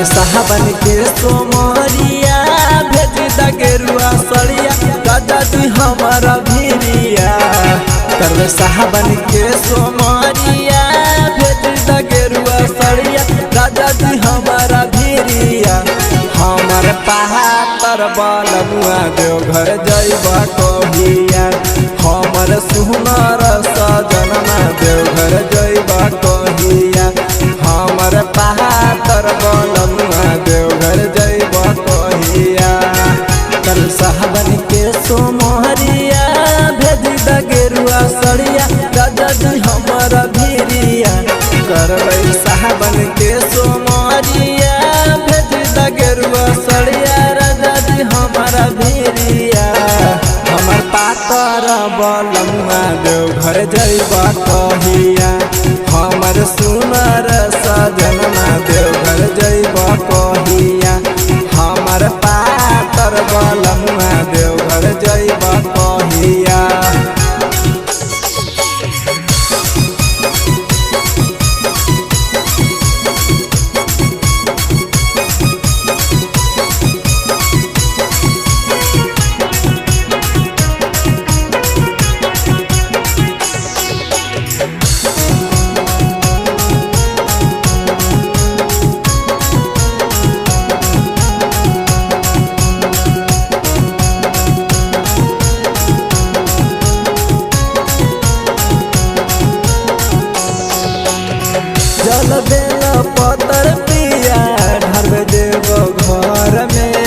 साहबन के सोमरिया भेज द गेरुआ सड़िया राजा जी हमारा भीरिया। करवे साहबन के सोमरिया भेज द गेरुआ सड़िया राजा जी हमारा भीरिया। हमार पहातर बलमुआ देवघर जइबा कहिया। हमर सुनर सजनमा देवघर जइबा कहिया। हमर पहातर बलमुआ देवघर जइबा कहिया। कल साहबन के सोमरिया भेज द गेरुआ सड़िया राजा जी हमारा भीरिया। करबै साहबन के सोमरिया भेज द गेरुआ सड़िया राजा जी हमारा भीरिया। हमर पातर बलमुआ देवघर जइबा कहिया। हमर सुनर सजनमा देवघर जइबा कहिया। हमर पातर बलमुआ देवघर जइबा कहिया। जल बेल पतर पिया ढर देव घर में।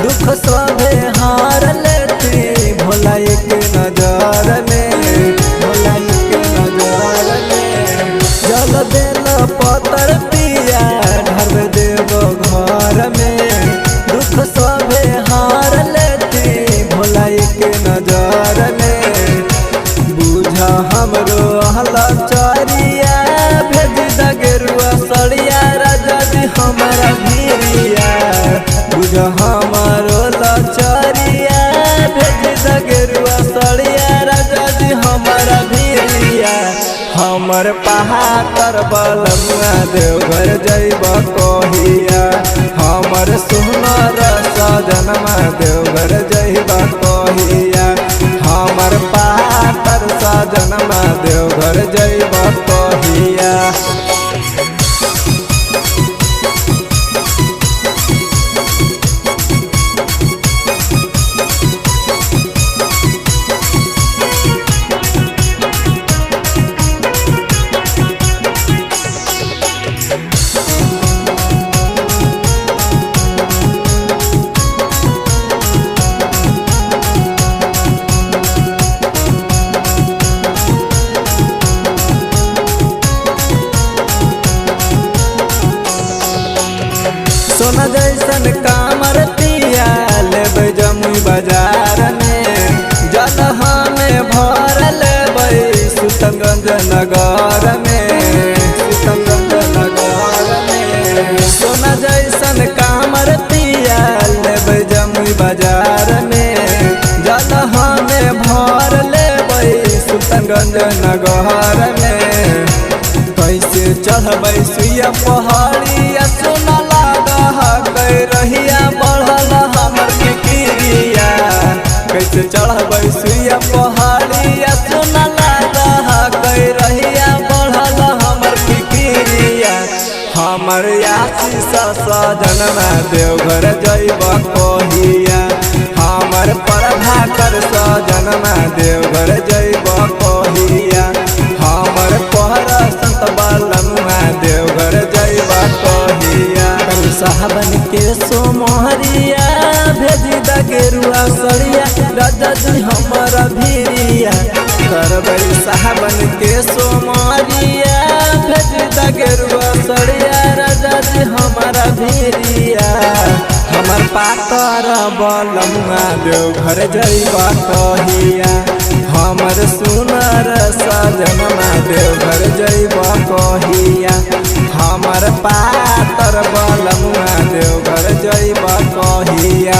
दुख सभे हार लेती भोला एक नजर में। भोला एक नजर में जल बेल पतर पिया ढर देव घर में। दुख सभे हार लेती भोला एक नजर में। बुझा हमरो हलचरिया भेज द गेरुआ सड़िया राजा जी हमारा भीरिया। बुझ हमारो लचरिया भेज द गेरुआ सड़िया राजा जी हमारा भीरिया। हमर पहातर बलमुआ देवघर जइबा कहिया। हमर सुनर सजनमा देवघर जइबा कहिया। हमर पहातर सजनमा देवघर जइबा कहिया। सोना जैसन कामर पिया लेबै जमुई बाजार में। जलहा में भर लेबै सुल्तानगंज नगर में। सुल्तानगंज नगर में सोना जैसन कामर पिया लेबै जमुई बाजार में। जलहा में भर लेबै सुल्तानगंज नगर में। कैसे चढ़बै सुइया पहाड़िया सुना रहिया बढ़ल हमर फिकिरिया। कैसे चढ़बै सुइया पहाड़िया सुना रहिया बढ़ल हमर फिकिरिया। हमर आशीष सजनमा देवघर जइबा कहिया। हमर प्रभाकर सजनमा देवघर जइबा कहिया। हमर पहर संत बलमुआ देवघर जइबा कहिया। साहबन के सोमरिया भेज द गेरुआ सड़िया राजा जी हमारा भीरिया। करबै साहबन के सोमरिया भेज द गेरुआ सड़िया राजा जी हमारा भीरिया। हमर पातर बलमुआ देवघर जइबा कहिया। हमर सुनर सजनमा देवघर जइबा कहिया। हमर पातर बलमुआ देवघर जइबा कहिया।